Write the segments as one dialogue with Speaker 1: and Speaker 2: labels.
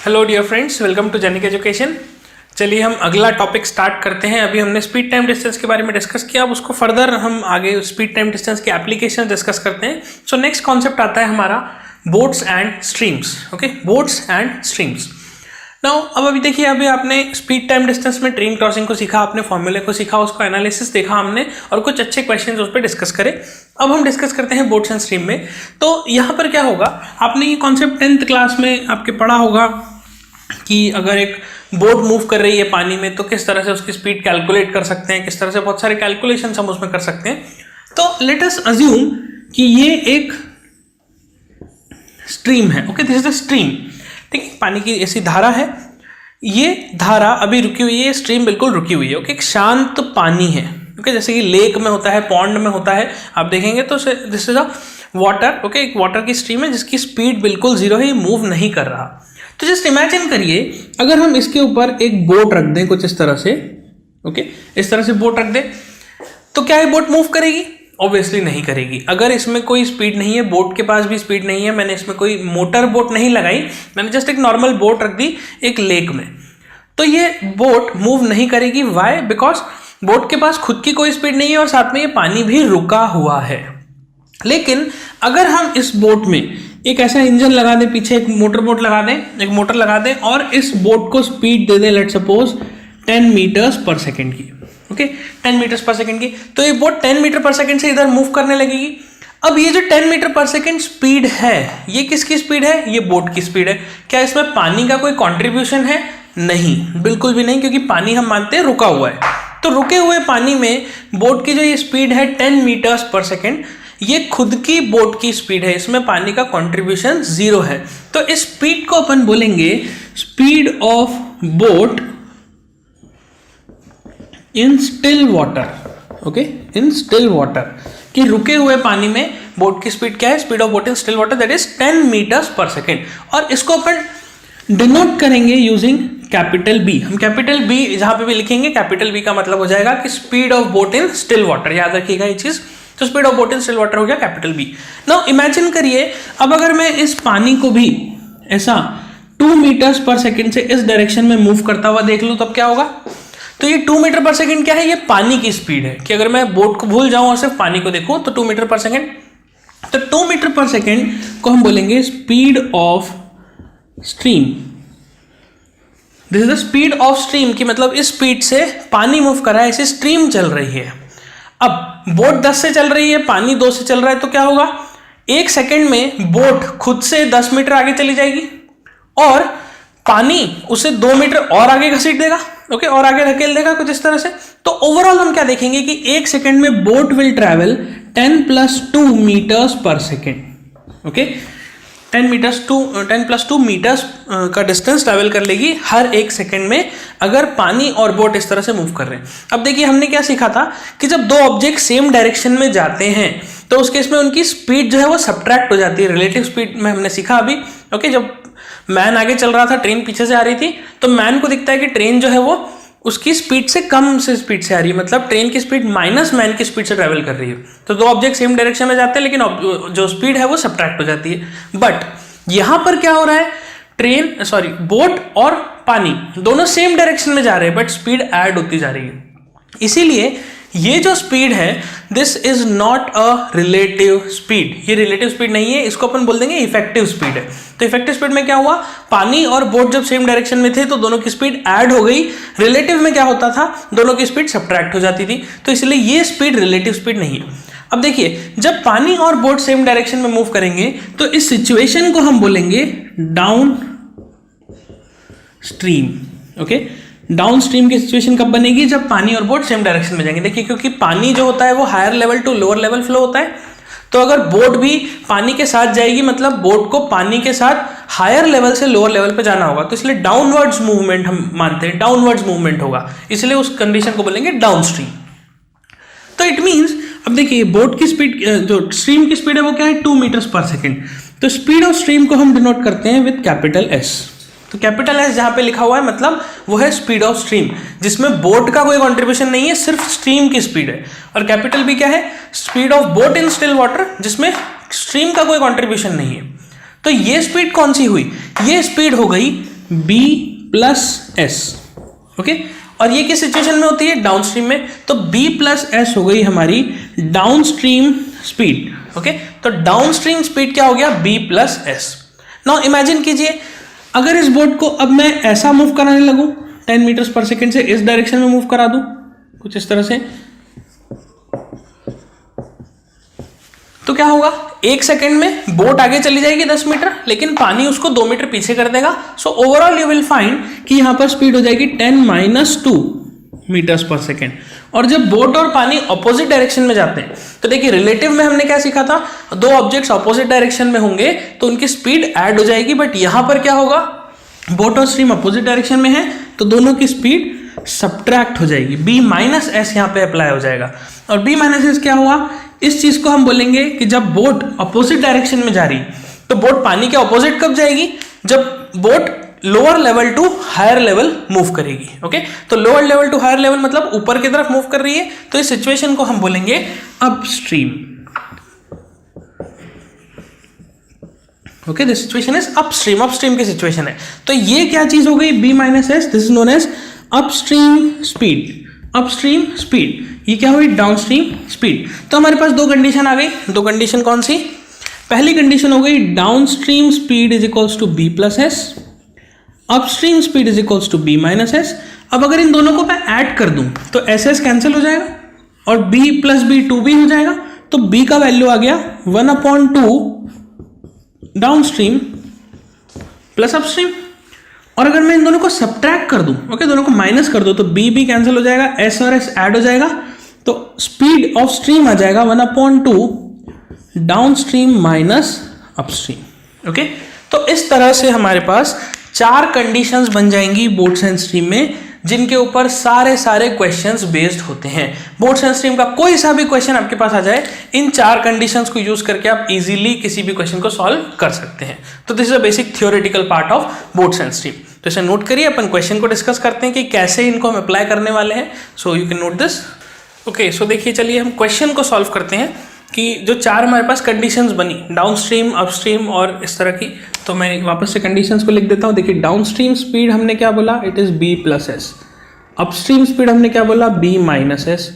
Speaker 1: Hello dear friends, welcome to Genic education. चलिए हम अगला टॉपिक स्टार्ट करते हैं। अभी हमने स्पीड टाइम डिस्टेंस के बारे में डिस्कस किया, अब उसको फर्दर हम आगे स्पीड टाइम डिस्टेंस की एप्लीकेशन डिस्कस करते हैं। सो नेक्स्ट कॉन्सेप्ट आता है हमारा boats and streams. Okay, boats and streams. Now अब अभी देखिए, अभी आपने स्पीड टाइम डिस्टेंस में ट्रेन क्रॉसिंग को सीखा, आपने फॉर्मूले को सीखा, उसको एनालिसिस देखा हमने और कुछ अच्छे क्वेश्चंस उस पर डिस्कस करे। अब हम डिस्कस करते हैं बोट्स एंड स्ट्रीम में। तो यहाँ पर क्या होगा, आपने ये कॉन्सेप्ट 10th क्लास में आपके पढ़ा होगा कि अगर एक बोट मूव कर रही है पानी में तो किस तरह से उसकी स्पीड कैलकुलेट कर सकते हैं, किस तरह से बहुत सारे कैलकुलेशंस हम उसमें कर सकते हैं। तो लेट अस अज्यूम कि ये एक स्ट्रीम है। Okay, this is the stream. ठीक है, पानी की ऐसी धारा है, ये धारा अभी रुकी हुई है, स्ट्रीम बिल्कुल रुकी हुई है। ओके, एक शांत पानी है। ओके, जैसे कि लेक में होता है, पॉन्ड में होता है, आप देखेंगे तो this is a water. Okay, एक वाटर की स्ट्रीम है जिसकी स्पीड बिल्कुल जीरो है, ये मूव नहीं कर रहा। तो जस्ट इमेजिन करिए, अगर हम इसके ऊपर एक बोट रख दें कुछ इस तरह से, ओके, इस तरह से बोट रख दें, तो क्या ये बोट मूव करेगी? ऑब्वियसली नहीं करेगी। अगर इसमें कोई स्पीड नहीं है, बोट के पास भी स्पीड नहीं है, मैंने इसमें कोई मोटर बोट नहीं लगाई, मैंने जस्ट एक नॉर्मल बोट रख दी एक लेक में, तो ये बोट मूव नहीं करेगी। वाई? बिकॉज बोट के पास खुद की कोई स्पीड नहीं है और साथ में ये पानी भी रुका हुआ है। लेकिन अगर हम इस बोट में एक ऐसा इंजन लगा दें, पीछे एक मोटर बोट लगा दें, एक मोटर लगा दें और इस बोट को स्पीड दे दें, let suppose 10 meters per second की। ओके, 10 मीटर्स पर सेकेंड की, तो ये बोट 10 मीटर पर सेकेंड से इधर मूव करने लगेगी। अब ये जो 10 मीटर पर सेकेंड स्पीड है, ये किसकी स्पीड है? ये बोट की स्पीड है। क्या इसमें पानी का कोई कॉन्ट्रीब्यूशन है? नहीं, बिल्कुल भी नहीं, क्योंकि पानी हम मानते हैं रुका हुआ है। तो रुके हुए पानी में बोट की जो ये स्पीड है 10 मीटर्स पर सेकेंड, ये खुद की बोट की स्पीड है, इसमें पानी का कंट्रीब्यूशन जीरो है। तो इस स्पीड को अपन बोलेंगे speed of boat in still water. Okay, in still water, कि रुके हुए पानी में बोट की स्पीड क्या है? Speed of boat in still water, that is 10 meters per second. और इसको अपन डिनोट करेंगे यूजिंग कैपिटल बी। हम कैपिटल बी जहां पे भी लिखेंगे, कैपिटल बी का मतलब हो जाएगा कि speed of boat in still water. याद रखिएगा ये चीज। तो speed of boat in still water हो गया कैपिटल बी। नाउ इमेजिन करिए, अब अगर मैं इस पानी को भी ऐसा 2 मीटर्स पर सेकेंड से इस डायरेक्शन में मूव करता हुआ देख लूं, तब क्या होगा? तो ये 2 मीटर पर सेकेंड क्या है? ये पानी की स्पीड है। कि अगर मैं बोट को भूल जाऊं और सिर्फ पानी को देखूं तो 2 मीटर पर सेकेंड। तो 2 मीटर पर सेकेंड को हम बोलेंगे speed of stream. This is the speed of stream, की मतलब इस स्पीड से पानी मूव कर रहा है, ऐसी स्ट्रीम चल रही है। अब बोट 10 से चल रही है, पानी 2 से चल रहा है, तो क्या होगा? 1 सेकेंड में बोट खुद से 10 मीटर आगे चली जाएगी और पानी उसे 2 मीटर और आगे घसीट देगा। ओके, और आगे धकेल देगा कुछ इस तरह से। तो ओवरऑल हम क्या देखेंगे कि 1 सेकेंड में boat will travel 10 + 2 metres per second. Okay, 10 + 2 metres का डिस्टेंस ट्रैवल कर लेगी हर 1 सेकेंड में, अगर पानी और बोट इस तरह से मूव कर रहे हैं। अब देखिए, हमने क्या सीखा था कि जब दो ऑब्जेक्ट सेम डायरेक्शन में जाते हैं तो उस केस में उनकी स्पीड जो है वो सब्ट्रैक्ट हो जाती है। रिलेटिव स्पीड में हमने सीखा अभी। ओके, जब मैन आगे चल रहा था, ट्रेन पीछे से आ रही थी, तो मैन को दिखता है कि ट्रेन जो है वो उसकी स्पीड से कम से स्पीड से आ रही है, मतलब ट्रेन की स्पीड माइनस मैन की स्पीड से ट्रैवल कर रही है। तो दो ऑब्जेक्ट सेम डायरेक्शन में जाते हैं लेकिन जो स्पीड है वो सब्ट्रैक्ट हो जाती है। बट यहां पर क्या हो रहा है? बोट और पानी दोनों सेम डायरेक्शन में जा रहे हैं बट स्पीड ऐड होती जा रही है। इसीलिए ये जो स्पीड है, this is not a relative speed. ये रिलेटिव स्पीड नहीं है, इसको अपन बोल देंगे इफेक्टिव स्पीड है। तो इफेक्टिव स्पीड में क्या हुआ? पानी और बोट जब सेम डायरेक्शन में थे तो दोनों की स्पीड ऐड हो गई। रिलेटिव में क्या होता था? दोनों की स्पीड सब्ट्रैक्ट हो जाती थी। तो इसलिए ये स्पीड रिलेटिव स्पीड नहीं है। अब देखिए, जब पानी और बोट सेम डायरेक्शन में मूव करेंगे तो इस सिचुएशन को हम बोलेंगे down stream. Okay, down stream की सिचुएशन कब बनेगी? जब पानी और बोट सेम डायरेक्शन में जाएंगे। देखिए, क्योंकि पानी जो होता है वो higher level to lower level flow होता है, तो अगर बोट भी पानी के साथ जाएगी मतलब बोट को पानी के साथ हायर लेवल से लोअर लेवल पे जाना होगा। तो इसलिए डाउनवर्ड्स मूवमेंट हम मानते हैं, डाउनवर्ड्स मूवमेंट होगा, इसलिए उस कंडीशन को बोलेंगे डाउन स्ट्रीम। तो इट मीन्स, अब देखिए, बोट की स्पीड, जो स्ट्रीम की स्पीड है वो क्या है? 2 मीटर्स पर सेकेंड। तो स्पीड ऑफ स्ट्रीम को हम डिनोट करते हैं विद कैपिटल एस। तो कैपिटल एस जहां पे लिखा हुआ है मतलब वो है स्पीड ऑफ स्ट्रीम, जिसमें बोट का कोई कंट्रीब्यूशन नहीं है, सिर्फ स्ट्रीम की स्पीड है। और कैपिटल बी क्या है? Speed of boat in still water, जिसमें स्ट्रीम का कोई कंट्रीब्यूशन नहीं है। तो ये स्पीड कौन सी हुई? ये स्पीड हो गई B प्लस S, ओके। और ये किस सिचुएशन में होती है? डाउनस्ट्रीम में। तो B प्लस S हो गई हमारी डाउनस्ट्रीम स्पीड, ओके। तो डाउनस्ट्रीम स्पीड क्या हो गया? B plus S। Now imagine कीजिए अगर इस बोट को अब मैं ऐसा मूव कराने लगूं 10 मीटर्स पर सेकेंड से इस डायरेक्शन में मूव करा दूं कुछ इस तरह से, तो क्या होगा? 1 सेकेंड में बोट आगे चली जाएगी 10 मीटर, लेकिन पानी उसको 2 मीटर पीछे कर देगा। So overall you will find कि यहां पर स्पीड हो जाएगी 10-2 मीटर्स पर सेकेंड। और जब बोट और पानी ऑपोजिट डायरेक्शन में जाते हैं तो देखिए रिलेटिव में हमने क्या सीखा था? दो ऑब्जेक्ट्स ऑपोजिट डायरेक्शन में होंगे तो उनकी स्पीड ऐड हो जाएगी, बट यहां पर क्या होगा? बोट और स्ट्रीम अपोजिट डायरेक्शन में है तो दोनों की स्पीड सब्ट्रैक्ट हो जाएगी, B माइनस एस यहाँ पे अप्लाई हो जाएगा। और B माइनस एस क्या हुआ? इस चीज को हम बोलेंगे कि जब बोट अपोजिट डायरेक्शन में जा रही तो बोट पानी के अपोजिट कब जाएगी? जब boat lower level to higher level move करेगी, ओके। तो lower level to higher level मतलब ऊपर की तरफ मूव कर रही है, तो इस सिचुएशन को हम बोलेंगे upstream, okay. This situation is upstream, upstream की सिचुएशन है। तो ये क्या चीज हो गई? B minus S, this is known as upstream speed. Upstream speed ये क्या हुई? Downstream speed. तो हमारे पास दो कंडीशन आ गई। दो कंडीशन कौन सी? पहली कंडीशन हो गई downstream speed is equals to B plus S, upstream speed is equals to B minus S. अब अगर इन दोनों को मैं ऐड कर दूं तो SS कैंसिल हो जाएगा और B प्लस B 2B हो जाएगा। तो B का वैल्यू आ गया 1/2 डाउनस्ट्रीम प्लस अपस्ट्रीम। और अगर मैं इन दोनों को सब्ट्रैक्ट कर दूं, ओके, दोनों को माइनस कर दूं, तो B कैंसिल हो जाएगा, S और S ऐड हो जाएगा, तो स्पीड ऑफ स्ट्रीम आ जाएगा 1/2 डाउनस्ट्रीम माइनस अपस्ट्रीम, ओके। तो इस तरह से हमारे पास 4 कंडीशंस बन जाएंगी बोट्स एंड स्ट्रीम में, जिनके ऊपर सारे क्वेश्चंस बेस्ड होते हैं। बोट्स एंड स्ट्रीम का कोई सा भी क्वेश्चन आपके पास आ जाए, इन 4 कंडीशंस को यूज करके आप इजीली किसी भी क्वेश्चन को सॉल्व कर सकते हैं। तो this is a basic theoretical part of boats and stream. तो इसे नोट करिए, अपन क्वेश्चन को डिस्कस करते हैं कि कैसे इनको हम अप्लाई करने वाले हैं। So you can note this, okay. So देखिए, चलिए हम क्वेश्चन को सॉल्व करते हैं कि जो 4 हमारे पास कंडीशंस बनी, डाउनस्ट्रीम, अपस्ट्रीम और इस तरह की। तो मैं वापस से कंडीशंस को लिख देता हूँ। देखिए, डाउनस्ट्रीम स्पीड हमने क्या बोला? It is B plus S. Upstream speed हमने क्या बोला? B minus S.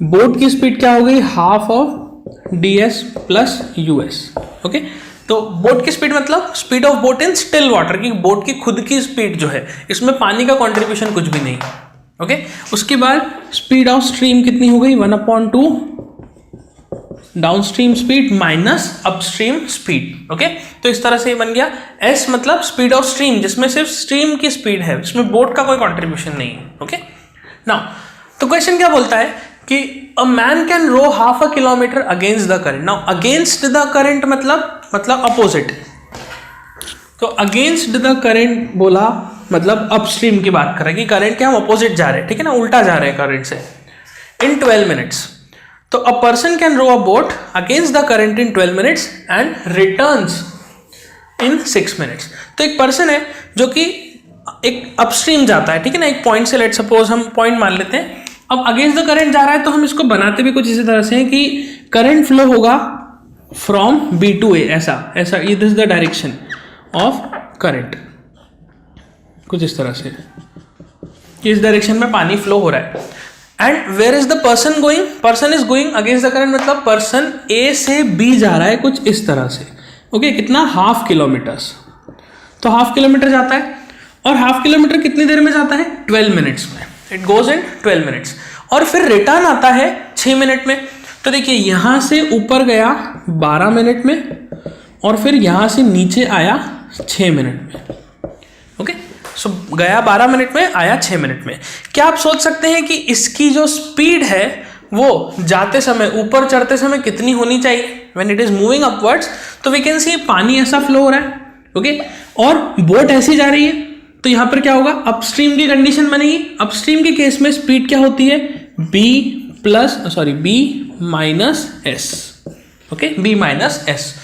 Speaker 1: बोट की स्पीड क्या हो गई? Half of DS plus US, okay. तो बोट की स्पीड मतलब speed of boat in still water, की बोट की खुद की स्पीड जो है, इसमें पानी का कॉन्ट्रीब्यूशन कुछ भी नहीं, ओके। उसके बाद स्पीड ऑफ स्ट्रीम कितनी हो गई? 1/2 downstream speed minus upstream speed, okay. तो इस तरह से ये बन गया। S मतलब स्पीड ऑफ स्ट्रीम, जिसमें सिर्फ स्ट्रीम की स्पीड है, इसमें बोट का कोई कंट्रीब्यूशन नहीं है, ओके। नाउ तो क्वेश्चन क्या बोलता है कि a man can row half a kilometer against the current. Now against the current मतलब अपोजिट। तो अगेंस्ट द करंट बोला मतलब अपस्ट्रीम की बात कर रहे हैं कि करंट के हम अपोजिट जा रहे हैं, ठीक है ना, उल्टा जा रहे हैं करंट से, इन 12 मिनट्स। तो a person can row a boat against the current in 12 minutes and returns in 6 minutes. तो एक पर्सन है जो कि एक अपस्ट्रीम जाता है, ठीक है ना, एक पॉइंट से, लेट सपोज हम पॉइंट मान लेते हैं। अब अगेंस्ट द करंट जा रहा है, तो हम इसको बनाते भी कुछ इसी तरह से हैं कि करंट फ्लो होगा फ्रॉम B to A, ऐसा ये this the direction of current, कुछ इस तरह से, इस डायरेक्शन में पानी फ्लो हो रहा है। And where is the person going? Person is going against the current, मतलब पर्सन A से B जा रहा है कुछ इस तरह से, ओके। कितना? Half kilometres. तो हाफ किलोमीटर जाता है, और हाफ किलोमीटर कितनी देर में जाता है? 12 मिनट्स में। It goes in 12 minutes. और फिर रिटर्न आता है 6 मिनट में। तो देखिए, यहां से ऊपर गया 12 मिनट में, और फिर यहां से नीचे आया 6 मिनट में, ओके। सो गया 12 मिनट में, आया 6 मिनट में। क्या आप सोच सकते हैं कि इसकी जो स्पीड है वो जाते समय, ऊपर चढ़ते समय कितनी होनी चाहिए? When it is moving upwards, तो वी कैन सी पानी ऐसा फ्लो हो रहा है, ओके, और बोट ऐसी जा रही है। तो यहां पर क्या होगा? अपस्ट्रीम की कंडीशन बनेगी। अपस्ट्रीम के केस में स्पीड क्या होती है? B minus S, okay, B minus S.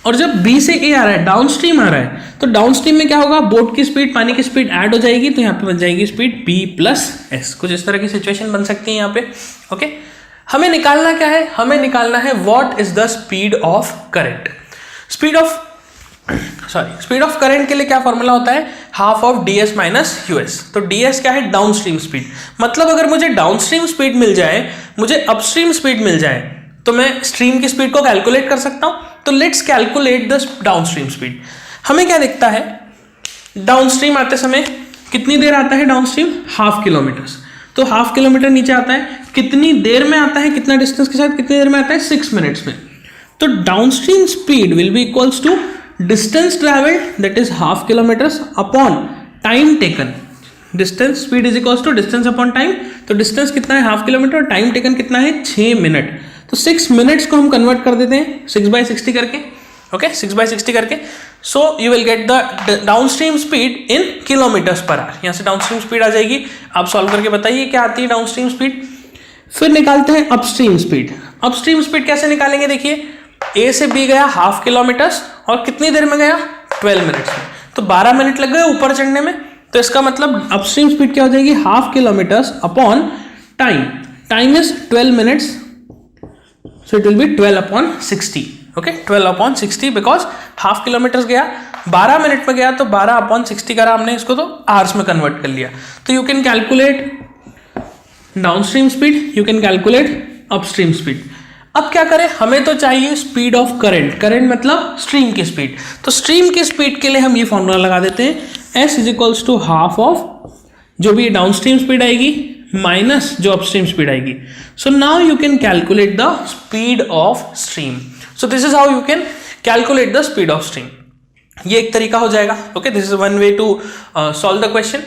Speaker 1: और जब B से A आ रहा है, डाउनस्ट्रीम आ रहा है, तो डाउनस्ट्रीम में क्या होगा? बोट की स्पीड, पानी की स्पीड ऐड हो जाएगी, तो यहाँ पे बन जाएगी स्पीड B प्लस एस। कुछ इस तरह की सिचुएशन बन सकती है यहाँ पे, ओके। हमें निकालना क्या है? हमें निकालना है what is the speed of current. Sorry speed of current के लिए क्या फॉर्मूला होता है, half of ds minus US. तो ds क्या है, डाउनस्ट्रीम स्पीड। मतलब अगर मुझे डाउनस्ट्रीम स्पीड मिल जाए, मुझे अपस्ट्रीम स्पीड मिल जाए, तो मैं स्ट्रीम की स्पीड को कैलकुलेट कर सकता हूं। तो let's calculate the downstream speed. हमें क्या दिखता है, डाउनस्ट्रीम आते समय कितनी देर आता है डाउनस्ट्रीम, हाफ किलोमीटर। तो हाफ किलोमीटर नीचे आता है, कितनी देर में आता है, कितना डिस्टेंस के साथ कितनी देर में आता है, 6 मिनट्स में। तो downstream speed will be equals to distance travelled that is half kilometres upon time taken. Distance speed is equals to distance upon time. तो डिस्टेंस कितना है, हाफ किलोमीटर, टाइम टेकन कितना है, 6 मिनट। तो 6 मिनट्स को हम कन्वर्ट कर देते हैं 6/60 करके, ओके 6/60 करके। So you will get the downstream speed in kilometres per hour. यहाँ से डाउनस्ट्रीम स्पीड आ जाएगी। आप सॉल्व करके बताइए क्या आती है डाउनस्ट्रीम स्पीड। फिर निकालते हैं अपस्ट्रीम स्पीड। अपस्ट्रीम स्पीड कैसे निकालेंगे, देखिए ए से बी गया हाफ किलोमीटर्स और कितनी देर में गया, 12 मिनट्स में। तो 12 मिनट लग गए ऊपर चढ़ने में। तो इसका मतलब अपस्ट्रीम स्पीड क्या हो जाएगी, half kilometres upon time. Time is 12 minutes, so it will be 12/60। Okay 12/60 because half kilometre गया, 12 मिनट में गया, तो 12/60 करा हमने इसको, तो आवर्स में कन्वर्ट कर लिया। तो you can calculate downstream speed, you can calculate upstream speed. अब क्या करें, हमें तो चाहिए स्पीड ऑफ करंट। करंट मतलब स्ट्रीम की स्पीड। तो स्ट्रीम की स्पीड के लिए हम ये फॉर्मूला लगा देते हैं, S is equals to half of जो भी डाउनस्ट्रीम स्पीड आएगी माइनस जो अपस्ट्रीम स्पीड आएगी। So now you can calculate the speed of stream. So this is how you can calculate the speed of stream. ये एक तरीका हो जाएगा। Okay this is one way to solve the question.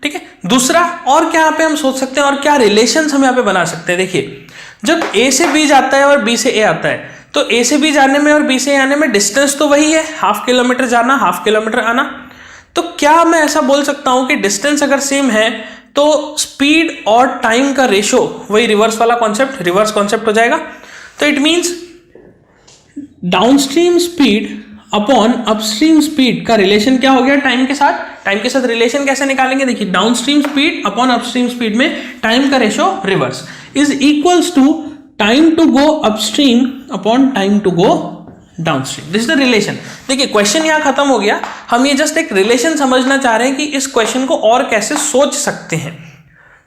Speaker 1: ठीक है, दूसरा और क्या यहाँ पे हम सोच सकते हैं और क्या रिलेशंस हम यहाँ पे बना सकते हैं। देखिए जब A से B जाता है और B से A आता है, तो A से B जाने में और B से A आने में डिस्टेंस तो वही है, हाफ किलोमीटर जाना हाफ किलोमीटर आना। तो क्या मैं ऐसा बोल सकता हूं कि डिस्टेंस अगर सेम है तो स्पीड और टाइम का रेशो वही रिवर्स वाला कॉन्सेप्ट, रिवर्स कॉन्सेप्ट हो जाएगा। तो it means downstream speed upon upstream speed का रिलेशन क्या हो गया टाइम के साथ। टाइम के साथ रिलेशन कैसे निकालेंगे, देखिए downstream speed upon upstream speed में टाइम का ratio reverse is equals to time to go upstream upon time to go downstream. This is the relation. देखिए क्वेश्चन यहां खत्म हो गया, हम ये जस्ट एक रिलेशन समझना चाह रहे हैं कि इस क्वेश्चन को और कैसे सोच सकते हैं।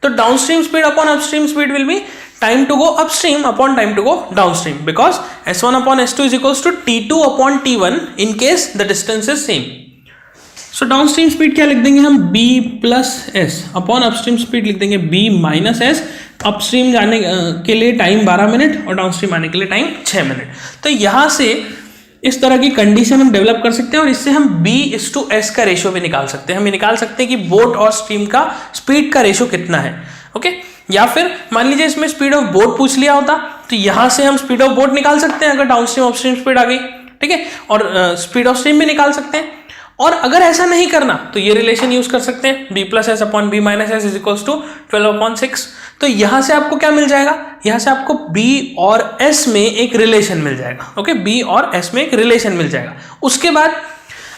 Speaker 1: तो downstream speed upon upstream speed will be time to go upstream upon time to go downstream, because S1 upon S2 is equals to T2 upon T1 in case the distance is same. So downstream speed क्या लिख देंगे हम, B plus S upon upstream speed लिख देंगे B minus S। Upstream जाने के लिए time 12 minute और डाउनस्ट्रीम आने के लिए टाइम 6 मिनट। तो यहां से इस तरह की कंडीशन हम डेवलप कर सकते हैं और इससे हम B/S का रेशियो भी निकाल सकते हैं। हम ये निकाल सकते हैं कि बोट और स्ट्रीम का स्पीड का रेशियो कितना है। ओके या फिर मान लीजिए इसमें स्पीड ऑफ बोट पूछ लिया होता, तो यहां से हम स्पीड ऑफ बोट निकाल सकते हैं अगर डाउनस्ट्रीम अपस्ट्रीम स्पीड आ गई। ठीक है, और स्पीड ऑफ स्ट्रीम भी निकाल सकते हैं। और अगर ऐसा नहीं करना तो ये रिलेशन यूज कर सकते हैं, B plus S upon B minus S is equals to 12/6। तो यहां से आपको क्या मिल जाएगा, यहां से आपको B और S में एक रिलेशन मिल जाएगा। ओके B और S में एक रिलेशन मिल जाएगा। उसके बाद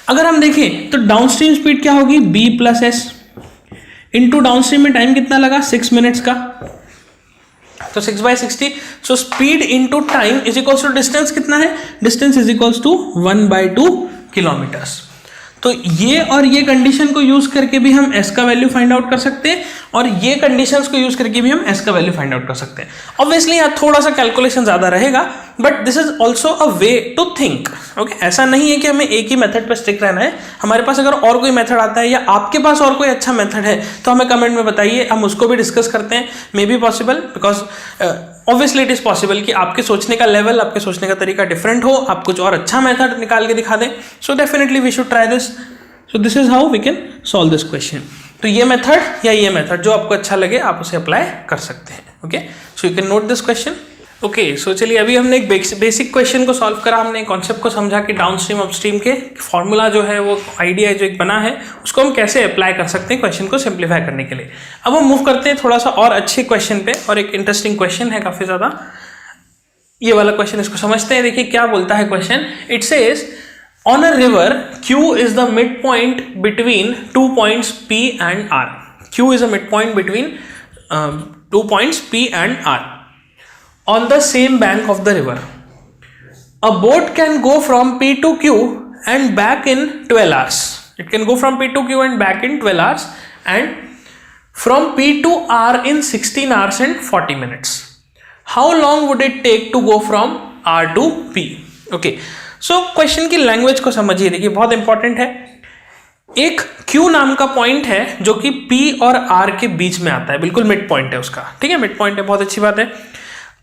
Speaker 1: अगर हम देखें तो डाउनस्ट्रीम स्पीड क्या होगी, B plus S into downstream में टाइम कितना लगा 6 मिनट्स का, तो 6/60। So speed into time is equals to distance कितना है, distance is equals to 1/2 kilometres. तो ये और ये कंडीशन को यूज करके भी हम S का वैल्यू फाइंड आउट कर सकते हैं और ये कंडीशंस को यूज करके भी हम S का वैल्यू फाइंड आउट कर सकते हैं। ऑब्वियसली यहाँ थोड़ा सा कैलकुलेशन ज्यादा रहेगा, but this is also a way to think. Okay ऐसा नहीं है कि हमें एक ही मेथड पर स्टिक रहना है। हमारे पास अगर और कोई मेथड आता है या आपके पास और कोई अच्छा मेथड है तो हमें कमेंट में बताइए, हम उसको भी डिस्कस करते हैं। मे be possible, because obviously it is possible कि आपके सोचने का लेवल, आपके सोचने का तरीका डिफरेंट हो, आप कुछ और अच्छा मेथड निकाल के दिखा दें। So definitely we should try this. So this is how we can solve this question. तो ये मेथड या ये मेथड जो आपको अच्छा लगे आप उसे अप्लाई कर सकते हैं। Okay so you can note this question. Okay सो चलिए अभी हमने एक बेसिक क्वेश्चन को सॉल्व करा, हमने कॉन्सेप्ट को समझा कि डाउनस्ट्रीम अपस्ट्रीम के फॉर्मूला जो है वो आइडिया जो एक बना है उसको हम कैसे अप्लाई कर सकते हैं क्वेश्चन को सिंप्लीफाई करने के लिए। अब हम मूव करते हैं थोड़ा सा और अच्छे क्वेश्चन पे, और एक इंटरेस्टिंग क्वेश्चन है काफी ज्यादा। ये वाला क्वेश्चन इसको समझते हैं। देखिए क्या बोलता है question, it says on a river Q is the midpoint between 2 points P and R. Q is a midpoint between 2 points P and R on the same bank of the river. A boat can go from P to Q and back in 12 hours. It can go from P to Q and back in 12 hours and from P to R in 16 hours and 40 minutes. How long would it take to go from R to P? Okay, so question की language को समझिए, देखिए बहुत important है। एक Q नाम का point है जो कि P और R के बीच में आता है, बिल्कुल मिड पॉइंट है उसका, ठीक है, मिड पॉइंट है, बहुत अच्छी बात है।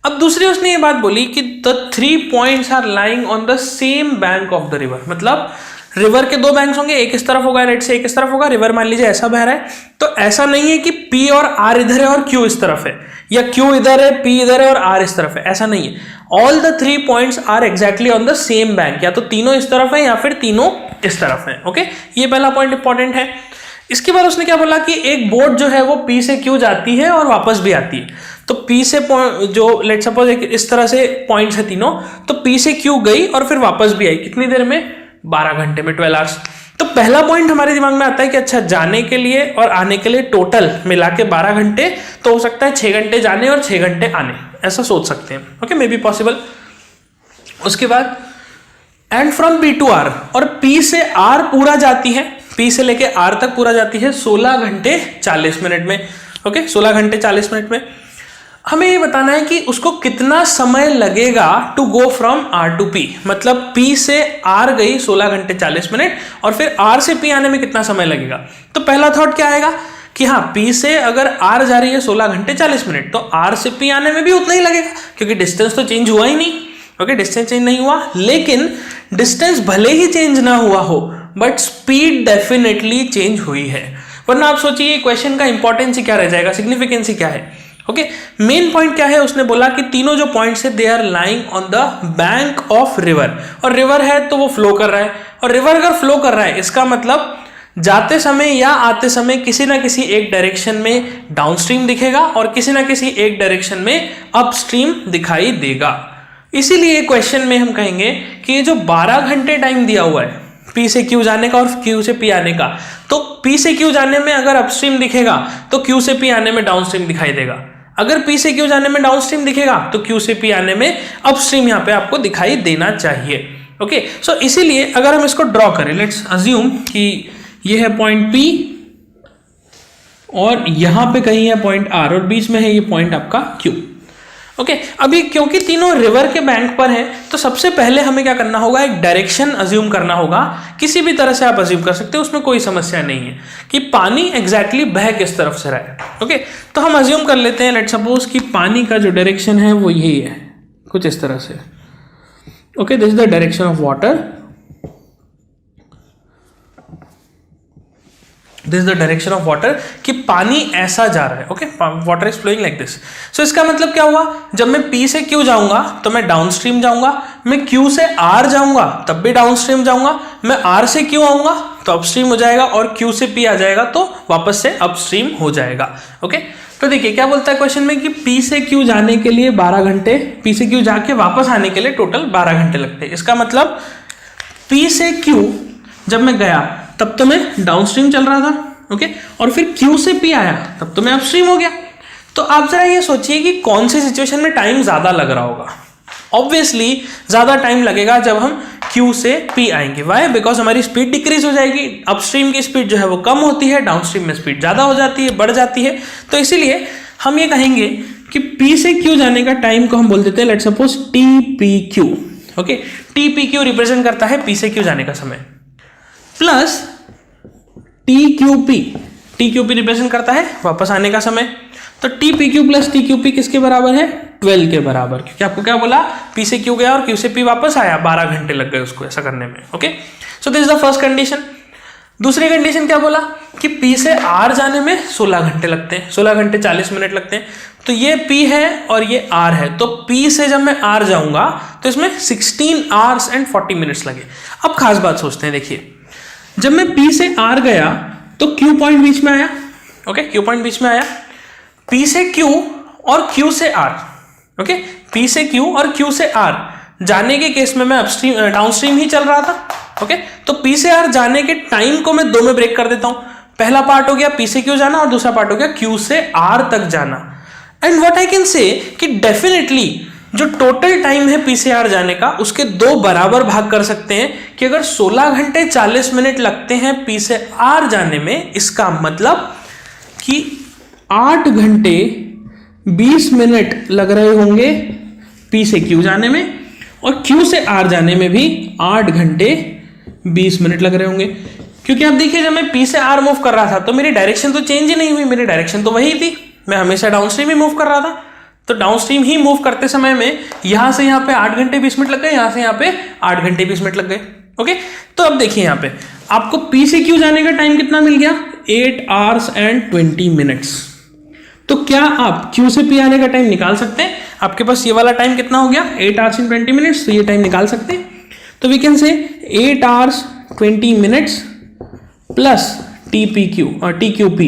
Speaker 1: अब दूसरी उसने ये बात बोली कि the 3 points are lying on the same bank of the river, मतलब रिवर के 2 बैंक्स होंगे, एक इस तरफ होगा, लेट से एक इस तरफ होगा, रिवर मान लीजिए ऐसा बह रहा है, तो ऐसा नहीं है कि P और R इधर है और Q इस तरफ है, या Q इधर है, P इधर है और R इस तरफ है, ऐसा नहीं है। All the 3 points are exactly on the same bank, या तो तीनों इस तरफ है या फिर तीनों इस तरफ है। ओके, ये पहला पॉइंट इंपॉर्टेंट है। इसके बाद उसने क्या बोला कि एक बोट जो है वो P से Q जाती है और वापस भी आती है, तो P से जो लेट सपोज इस तरह से पॉइंट्स है तीनों, तो P से Q गई और फिर वापस भी आई, कितनी देर में? 12 घंटे में, 12 आवर्स। तो पहला पॉइंट हमारे दिमाग में आता है कि अच्छा, जाने के लिए और आने के लिए टोटल मिला के 12 घंटे, तो हो सकता है 6 घंटे जाने और 6 घंटे आने, ऐसा सोच सकते हैं। Okay, may be possible. उसके बाद and from P to R, और P से R पूरा जाती है, P से लेके R तक पूरा जाती है 16 घंटे 40 मिनट में। ओके, 16 घंटे 40 मिनट में हमें ये बताना है कि उसको कितना समय लगेगा to go from R to P, मतलब P से R गई 16 घंटे 40 मिनट और फिर R से P आने में कितना समय लगेगा। तो पहला थॉट क्या आएगा कि हाँ, P से अगर R जा रही है 16 घंटे 40 मिनट, तो R से P आने में भी उतना ही लगेगा, क्योंकि डिस्टेंस तो चेंज हुआ ही नहीं। ओके, डिस्टेंस चेंज नहीं हुआ, लेकिन डिस्टेंस भले ही चेंज ना हुआ हो बट स्पीड डेफिनेटली चेंज हुई है। वरना आप सोचिए क्वेश्चन का इंपॉर्टेंस ही क्या रह जाएगा, सिग्निफिकेंस ही क्या है। ओके, मेन पॉइंट क्या है, उसने बोला कि तीनों जो पॉइंट्स है they are lying on the bank of river, और रिवर है तो वो फ्लो कर रहा है, और रिवर अगर फ्लो कर रहा है इसका मतलब जाते समय या आते समय किसी ना किसी एक डायरेक्शन में डाउनस्ट्रीम दिखेगा और किसी ना किसी एक डायरेक्शन में अपस्ट्रीम दिखाई देगा। इसीलिए क्वेश्चन में हम कहेंगे कि ये जो 12 घंटे टाइम दिया हुआ है P से Q जाने का और Q से P आने का, तो P से Q जाने में अगर अपस्ट्रीम दिखेगा तो Q से P आने में डाउनस्ट्रीम दिखाई देगा, अगर P से Q जाने में डाउनस्ट्रीम दिखेगा तो Q से P आने में अपस्ट्रीम यहाँ पे आपको दिखाई देना चाहिए। ओके, सो इसीलिए अगर हम इसको ड्रॉ करें, लेट्स अज्यूम कि ये है पॉइंट P और यहाँ पे कहीं है पॉइंट R और बीच में है ये पॉइंट आपका Q। ओके, अभी क्योंकि तीनों रिवर के बैंक पर हैं, तो सबसे पहले हमें क्या करना होगा, एक डायरेक्शन अज्यूम करना होगा। किसी भी तरह से आप अज्यूम कर सकते हो, उसमें कोई समस्या नहीं है कि पानी एग्जैक्टली बह किस तरफ से रहा है। ओके, तो हम अज्यूम कर लेते हैं, लेट सपोज कि पानी का जो डायरेक्शन है वो यही है, कुछ इस तरह से। Okay, this is the direction of water, this is the direction of water, कि पानी ऐसा जा रहा है। Okay, water is flowing like this. So इसका मतलब क्या हुआ, जब मैं P से Q जाऊंगा तो मैं डाउनस्ट्रीम जाऊंगा, मैं Q से R जाऊंगा तब भी डाउनस्ट्रीम जाऊंगा, मैं R से Q आऊंगा तो अपस्ट्रीम हो जाएगा, और Q से P आ जाएगा तो वापस से अपस्ट्रीम हो जाएगा। ओके, तो देखिए क्या बोलता है क्वेश्चन में कि P से Q जाने के लिए 12 घंटे, P से Q जाके वापस आने के लिए टोटल 12 घंटे लगते हैं। इसका मतलब P से Q जब मैं गया तब तो मैं डाउनस्ट्रीम चल रहा था। ओके, और फिर Q से P आया तब तो मैं अपस्ट्रीम हो गया। तो आप जरा ये सोचिए कि कौन सी सिचुएशन में टाइम ज्यादा लग रहा होगा। ऑब्वियसली ज्यादा टाइम लगेगा जब हम Q से P आएंगे। वाई? बिकॉज हमारी स्पीड डिक्रीज हो जाएगी, अपस्ट्रीम की स्पीड जो है वो कम होती है, डाउनस्ट्रीम में स्पीड ज्यादा हो जाती है, बढ़ जाती है। तो इसीलिए हम ये कहेंगे कि P से Q जाने का टाइम को हम बोल देते हैं let's suppose TPQ। Okay, TPQ represent करता है P से Q जाने का समय, प्लस TQP रिप्रेजेंट करता है वापस आने का समय। तो TPQ प्लस TQP किसके बराबर है? 12 के बराबर, क्योंकि आपको क्या बोला, P से Q गया और Q से P वापस आया, 12 घंटे लग गए उसको ऐसा करने में। Okay, so this is the first condition. दूसरी कंडीशन क्या बोला कि P से R जाने में 16 घंटे लगते हैं, 16 घंटे 40 मिनट लगते हैं। तो ये P है और ये R है, तो P से जब मैं R जाऊंगा तो इसमें 16 आवर्स एंड 40 मिनट्स लगे। अब खास बात सोचते हैं, देखिए जब मैं P से R गया तो Q पॉइंट बीच में आया। ओके, Q पॉइंट बीच में आया, P से Q और Q से R। ओके, P से Q और Q से R जाने के केस में मैं अपस्ट्रीम डाउनस्ट्रीम ही चल रहा था। ओके, तो P से R जाने के टाइम को मैं दो में ब्रेक कर देता हूं। पहला पार्ट हो गया P से Q जाना और दूसरा पार्ट हो गया Q से R तक जाना। And what I can say कि डेफिनेटली जो टोटल टाइम है पी से आर जाने का उसके 2 बराबर भाग कर सकते हैं कि अगर 16 घंटे 40 मिनट लगते हैं पी से आर जाने में, इसका मतलब कि 8 घंटे 20 मिनट लग रहे होंगे पी से क्यू जाने में, और क्यू से आर जाने में भी 8 घंटे 20 मिनट लग रहे होंगे। क्योंकि आप देखिए जब मैं पी से आर मूव कर रहा था तो मेरी डायरेक्शन तो चेंज ही नहीं हुई, मेरी डायरेक्शन तो वही थी, मैं हमेशा डाउनस्ट्रीम ही मूव कर रहा था। तो डाउनस्ट्रीम ही मूव करते समय में यहां से यहां पे 8 घंटे 20 मिनट लग गए, यहां से यहां पे 8 घंटे 20 मिनट लग गए। ओके, तो अब देखिए यहां पे आपको पी से क्यू जाने का टाइम कितना मिल गया, 8 आवर्स एंड 20 मिनट्स। तो क्या आप क्यू से पी आने का टाइम निकाल सकते हैं? आपके पास ये वाला टाइम कितना हो गया, 8 आवर्स एंड 20 मिनट्स, तो ये टाइम निकाल सकते हैं। तो we can say 8 hours 20 minutes plus T P Q और T Q P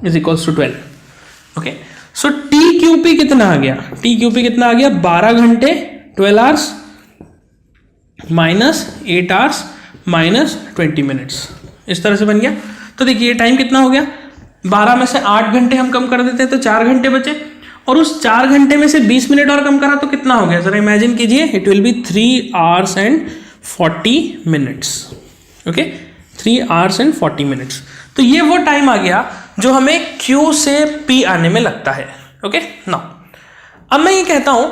Speaker 1: is equals to 12। Okay, so T Q P कितना आ गया, टी क्यू पी कितना आ गया, 12 घंटे 12 hours minus 8 hours minus 20 minutes, इस तरह से बन गया। तो देखिए ये टाइम कितना हो गया, 12 में से 8 घंटे हम कम कर देते हैं तो 4 घंटे बचे, और उस 4 घंटे में से 20 मिनट और कम करा तो कितना हो गया, जरा इमेजिन कीजिए, it will be 3 hours and 40 minutes. Okay, 3 hours and 40 minutes. तो ये वो टाइम आ गया जो हमें Q से P आने में लगता है। ओके, नाउ अब मैं ये कहता हूं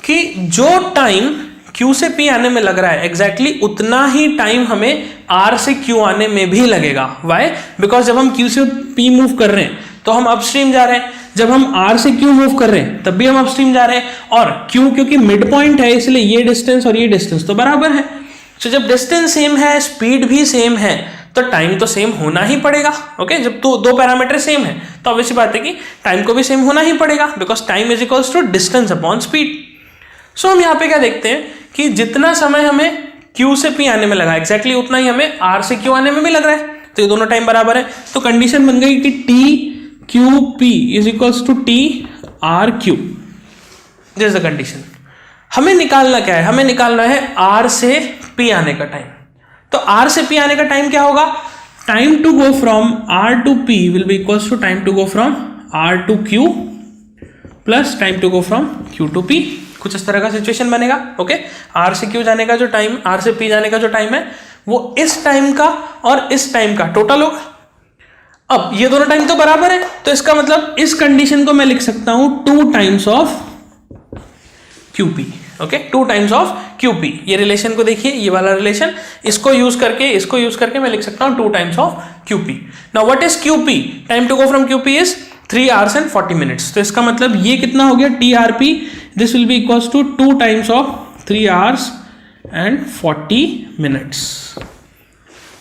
Speaker 1: कि जो टाइम Q से P आने में लग रहा है एग्जैक्टली उतना ही टाइम हमें R से Q आने में भी लगेगा। वाई? बिकॉज जब हम Q से P मूव कर रहे हैं तो हम अपस्ट्रीम जा रहे हैं, जब हम R से Q मूव कर रहे हैं तब भी हम अपस्ट्रीम जा रहे हैं, और Q क्योंकि मिड पॉइंट है इसलिए ये डिस्टेंस और ये डिस्टेंस तो बराबर है। तो जब डिस्टेंस सेम है, स्पीड भी सेम है, तो टाइम तो सेम होना ही पड़ेगा। ओके, जब तो दो पैरामीटर सेम है तो ऑब्वियसली बात है कि टाइम को भी सेम होना ही पड़ेगा, because time is equals to distance upon speed. So हम यहाँ पे क्या देखते हैं कि जितना समय हमें Q से P आने में लगा एग्जैक्टली उतना ही हमें R से Q आने में भी लग रहा है, तो ये दोनों टाइम बराबर है। तो कंडीशन बन गई कि T Q P is equals to T R Q। This is the condition. हमें निकालना क्या है, हमें निकालना है R से P आने का टाइम। तो R से P आने का टाइम क्या होगा, time to go from R to P will be equals to time to go from R to Q plus time to go from Q to P। कुछ इस तरह का सिचुएशन बनेगा। ओके, R से Q जाने का जो टाइम, R से P जाने का जो टाइम है वो इस टाइम का और इस टाइम का टोटल होगा। अब ये दोनों टाइम तो बराबर है, तो इसका मतलब इस कंडीशन को मैं लिख सकता हूं 2 times of QP। Okay, 2 times of QP। ये रिलेशन को देखिए, ये वाला रिलेशन, इसको यूज करके मैं लिख सकता हूं 2 times of QP। Now what is QP? Time to go from QP is 3 hours and 40 minutes. तो इसका मतलब ये कितना हो गया, TRP this will be equals to 2 times of 3 hours and 40 minutes.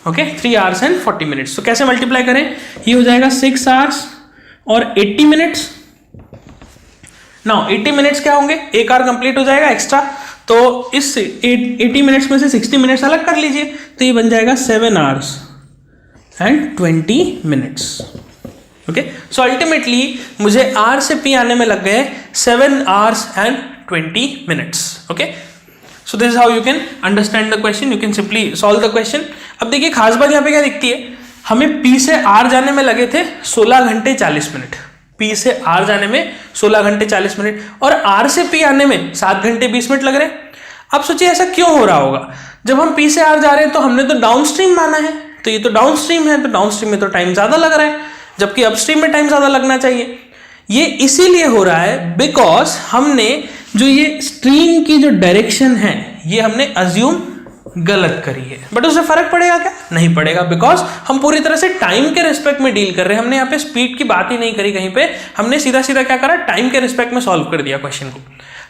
Speaker 1: Okay, 3 hours and 40 minutes. तो कैसे multiply करें, ये हो जाएगा 6 आवर्स और 80 मिनट्स। नाउ 80 मिनट्स क्या होंगे, 1 आवर कंप्लीट हो जाएगा एक्स्ट्रा, तो इस 80 मिनट्स में से 60 मिनट्स अलग कर लीजिए, तो ये बन जाएगा 7 hours and 20 minutes. Okay, so ultimately मुझे R से P आने में लग गए 7 hours and 20 minutes. Okay, so this is how you can understand the question, you can simply solve the question. अब देखिए खास बात यहाँ पे क्या दिखती है, हमें P से R जाने में लगे थे 16 घंटे 40 मिनट, P से R जाने में 16 घंटे 40 मिनट, और R से P आने में 7 घंटे 20 मिनट लग रहे हैं। अब सोचिए ऐसा क्यों हो रहा होगा, जब हम P से R जा रहे हैं तो हमने तो डाउनस्ट्रीम माना है, तो ये तो डाउनस्ट्रीम है, तो डाउनस्ट्रीम में तो टाइम ज्यादा लग रहा है, जबकि अपस्ट्रीम में टाइम ज्यादा लगना चाहिए। ये इसीलिए हो रहा है बिकॉज हमने जो ये स्ट्रीम की जो डायरेक्शन है ये हमने अज्यूम गलत करी है। बट उससे फर्क पड़ेगा क्या, नहीं पड़ेगा, बिकॉज हम पूरी तरह से टाइम के रिस्पेक्ट में डील कर रहे हैं। हमने यहाँ पे स्पीड की बात ही नहीं करी कहीं पे, हमने सीधा सीधा क्या करा, टाइम के रिस्पेक्ट में सॉल्व कर दिया क्वेश्चन को।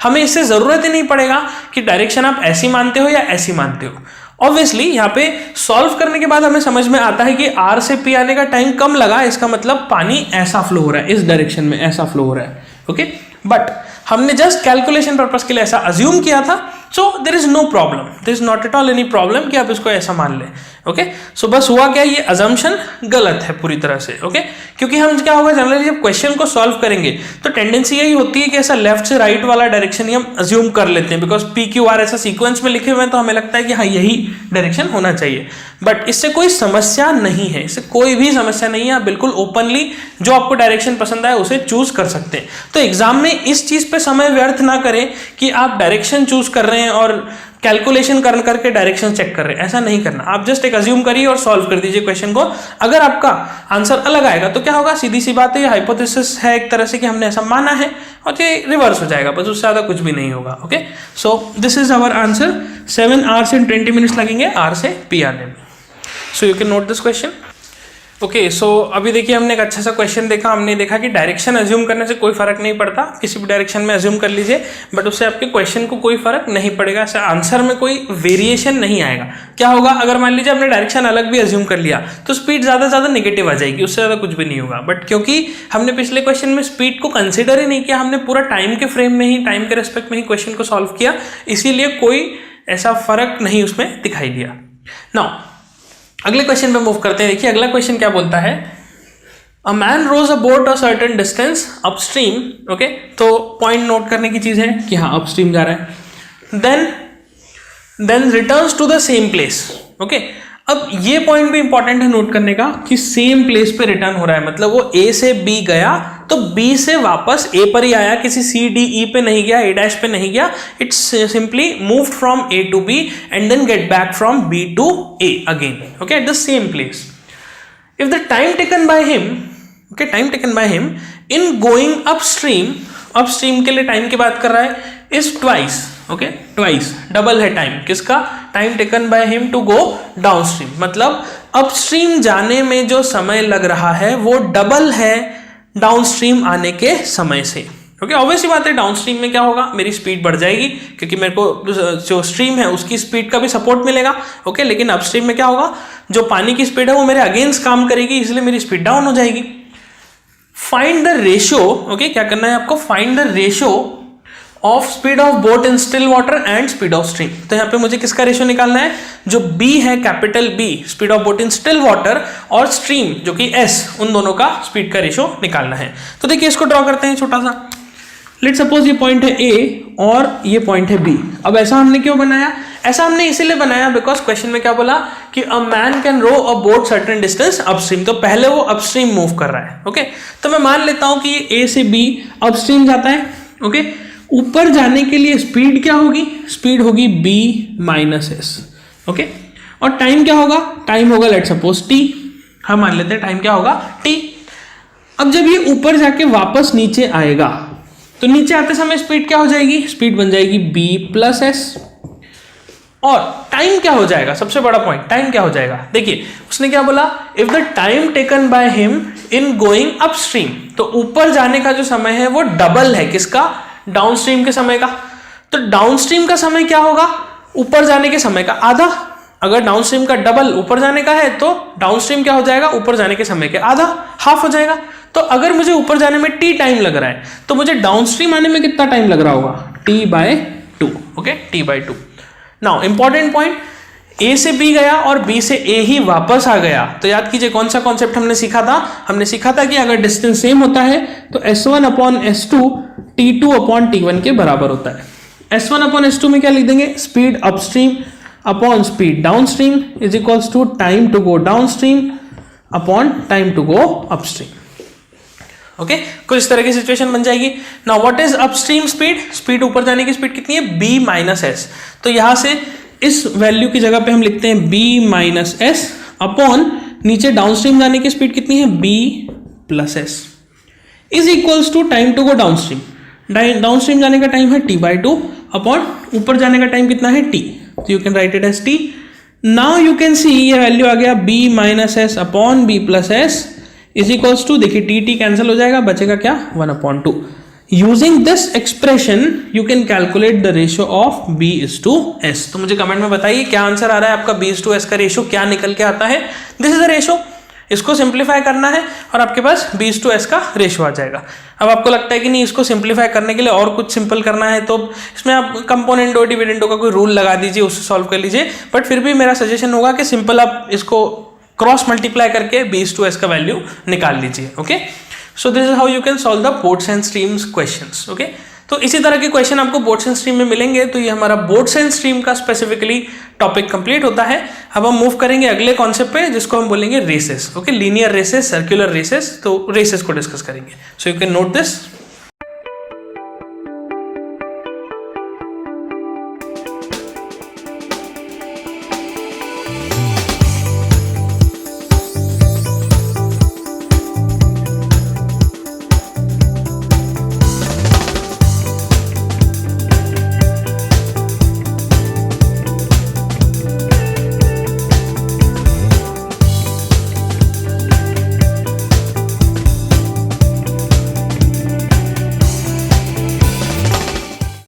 Speaker 1: हमें इससे जरूरत ही नहीं पड़ेगा कि डायरेक्शन आप ऐसी मानते हो या ऐसी मानते हो। ऑब्वियसली यहाँ पे सॉल्व करने के बाद हमें समझ में आता है कि R से P आने का टाइम कम लगा, इसका मतलब पानी ऐसा फ्लो हो रहा है, इस डायरेक्शन में ऐसा फ्लो हो रहा है। ओके, बट हमने जस्ट कैलकुलेशन पर्पस के लिए ऐसा अज्यूम किया था, so there is no problem, there is not at all any problem कि आप इसको ऐसा मान लें। ओके सो बस हुआ क्या, ये अजम्पशन गलत है पूरी तरह से। ओके क्योंकि हम क्या होगा जनरली जब क्वेश्चन को सॉल्व करेंगे तो टेंडेंसी यही होती है कि ऐसा लेफ्ट से राइट वाला डायरेक्शन ही हम अज्यूम कर लेते हैं, बिकॉज पी क्यू आर ऐसा सीक्वेंस में लिखे हुए हैं तो हमें लगता है कि हाँ यही डायरेक्शन होना चाहिए। बट इससे कोई समस्या नहीं है, इससे कोई भी समस्या नहीं है। आप बिल्कुल ओपनली जो आपको डायरेक्शन पसंद आए उसे चूज कर सकते हैं। तो एग्जाम में इस चीज पे समय व्यर्थ ना करें कि आप डायरेक्शन चूज कर रहे हैं और कैलकुलेशन कर करके डायरेक्शन चेक कर रहे हैं, ऐसा नहीं करना। आप जस्ट एक अज्यूम करिए और सॉल्व कर दीजिए क्वेश्चन को। अगर आपका आंसर अलग आएगा तो क्या होगा, सीधी सी बात है, ये हाइपोथेसिस है एक तरह से कि हमने ऐसा माना है और ये रिवर्स हो जाएगा, बस उससे ज्यादा कुछ भी नहीं होगा। Okay so this is our answer. 7 hours and 20 minutes लगेंगे आर से पी आने में। So you can note this question. Okay so अभी देखिए हमने एक अच्छा सा क्वेश्चन देखा। हमने देखा कि डायरेक्शन अज्यूम करने से कोई फर्क नहीं पड़ता, किसी भी डायरेक्शन में अज्यूम कर लीजिए, बट उससे आपके क्वेश्चन को कोई फर्क नहीं पड़ेगा, ऐसे आंसर में कोई वेरिएशन नहीं आएगा। क्या होगा, अगर मान लीजिए आपने डायरेक्शन अलग भी अज्यूम कर लिया तो स्पीड ज़्यादा से ज़्यादा नेगेटिव आ जाएगी, उससे ज़्यादा कुछ भी नहीं होगा। बट क्योंकि हमने पिछले क्वेश्चन में स्पीड को कंसिडर ही नहीं किया, हमने पूरा टाइम के फ्रेम में ही, टाइम के रेस्पेक्ट में ही क्वेश्चन को सॉल्व किया, इसीलिए कोई ऐसा फर्क नहीं उसमें दिखाई दिया। नाउ अगले क्वेश्चन पे मूव करते हैं। देखिए अगला क्वेश्चन क्या बोलता है, a man rows a boat a certain distance upstream. Okay तो पॉइंट नोट करने की चीज है कि हाँ अपस्ट्रीम जा रहा है, then returns to the same place. Okay अब ये पॉइंट भी इंपॉर्टेंट है नोट करने का कि सेम प्लेस पे रिटर्न हो रहा है, मतलब वो ए से बी गया तो बी से वापस ए पर ही आया, किसी सी डी ई पे नहीं गया, ए डैश पे नहीं गया, it's simply moved from A to B and then get back from B to A again, okay at the same place. If the time taken by him, okay time taken by him in going upstream, upstream के लिए time की बात कर रहा है, is twice. Okay twice double है time, किसका, time taken by him to go downstream, मतलब अपस्ट्रीम जाने में जो समय लग रहा है वो डबल है डाउनस्ट्रीम आने के समय से। ओके ऑब्वियस ही बात है, डाउनस्ट्रीम में क्या होगा, मेरी स्पीड बढ़ जाएगी क्योंकि मेरे को जो स्ट्रीम है उसकी स्पीड का भी सपोर्ट मिलेगा। ओके लेकिन अपस्ट्रीम में क्या होगा, जो पानी की स्पीड है वो मेरे अगेंस्ट काम करेगी, इसलिए मेरी स्पीड डाउन हो जाएगी। फाइंड द रेशियो, ओके क्या करना है आपको, find the ratio of speed of boat in still water and speed of stream. तो यहाँ पे मुझे किसका रेशियो निकालना है, जो बी है capital B, speed of boat in still water, और स्ट्रीम जो कि एस, उन दोनों का स्पीड का रेशियो निकालना है। तो देखिए इसको ड्रॉ करते हैं छोटा सा। लेट सपोज ये पॉइंट है ए और ये पॉइंट है बी। अब ऐसा हमने क्यों बनाया, ऐसा हमने इसीलिए बनाया बिकॉज क्वेश्चन में क्या बोला कि a man can row a boat certain distance upstream, तो पहले वो अपस्ट्रीम मूव कर रहा है। ओके तो मैं मान लेता हूं कि ये ए से बी अपस्ट्रीम जाता है। ओके ऊपर जाने के लिए स्पीड क्या होगी, स्पीड होगी b माइनस एस। ओके और टाइम क्या होगा, टाइम होगा लेट सपोज t, हम मान लेते हैं टाइम क्या होगा t। अब जब ये ऊपर जाके वापस नीचे आएगा तो नीचे आते समय स्पीड क्या हो जाएगी, स्पीड बन जाएगी b प्लस एस, और टाइम क्या हो जाएगा, सबसे बड़ा पॉइंट टाइम क्या हो जाएगा। देखिए उसने क्या बोला, if the time taken by him in going upstream, तो ऊपर जाने का जो समय है वो डबल है किसका, डाउनस्ट्रीम के समय का। तो डाउनस्ट्रीम का समय क्या होगा, ऊपर जाने के समय का आधा। अगर डाउनस्ट्रीम का डबल ऊपर जाने का है तो डाउनस्ट्रीम क्या हो जाएगा, ऊपर जाने के समय के आधा, हाफ हो जाएगा। तो अगर मुझे ऊपर जाने में टी टाइम लग रहा है तो मुझे डाउनस्ट्रीम आने में कितना टाइम लग रहा होगा, t/2। Okay t/2। Now important point, A से बी गया और बी से ए ही वापस आ गया, तो याद कीजिए कौन सा कॉन्सेप्ट हमने सीखा था, हमने सीखा था कि अगर डिस्टेंस सेम होता है तो s1/s2 t2/t1 के बराबर होता है। s1/s2 में क्या लिख देंगे, speed upstream upon speed downstream is equals to time to go downstream upon time to go upstream. Okay कुछ इस तरह की सिचुएशन बन जाएगी। Now what is upstream speed, speed ऊपर जाने की स्पीड कितनी है, b माइनस एस। तो यहां से इस वैल्यू की जगह पे हम लिखते हैं b माइनस एस अपॉन नीचे डाउनस्ट्रीम जाने की स्पीड कितनी है, b plus S is equals to time to go downstream. Downstream जाने का टाइम है t/2 अपॉन ऊपर जाने का टाइम कितना है t, तो you can write it as t। Now you can see ये वैल्यू आ गया b minus S upon b plus S is equals to, देखिए t कैंसिल हो जाएगा, बचेगा क्या 1/2। Using this expression you can calculate the ratio of b/s। तो मुझे कमेंट में बताइए क्या आंसर आ रहा है आपका, b/s का रेशियो क्या निकल के आता है। दिस इज द रेशियो, इसको सिंप्लीफाई करना है और आपके पास B/S का रेशियो आ जाएगा। अब आपको लगता है कि नहीं, इसको सिंप्लीफाई करने के लिए और कुछ सिंपल करना है, तो इसमें आप कंपोनेंटो डिविडेंडो का कोई रूल लगा दीजिए, उससे सॉल्व कर लीजिए। बट फिर भी मेरा सजेशन होगा कि सिंपल आप इसको क्रॉस मल्टीप्लाई करके B/S का वैल्यू निकाल लीजिए। Okay, so this is how you can solve the boards and streams questions. Okay, तो इसी तरह के क्वेश्चन आपको बोर्ड्स एंड स्ट्रीम में मिलेंगे। तो ये हमारा बोर्ड्स एंड स्ट्रीम का स्पेसिफिकली टॉपिक कंप्लीट होता है। अब हम मूव करेंगे अगले कॉन्सेप्ट पे, जिसको हम बोलेंगे races. Okay, linear races, circular races. तो रेसेस को डिस्कस करेंगे। So you can note this.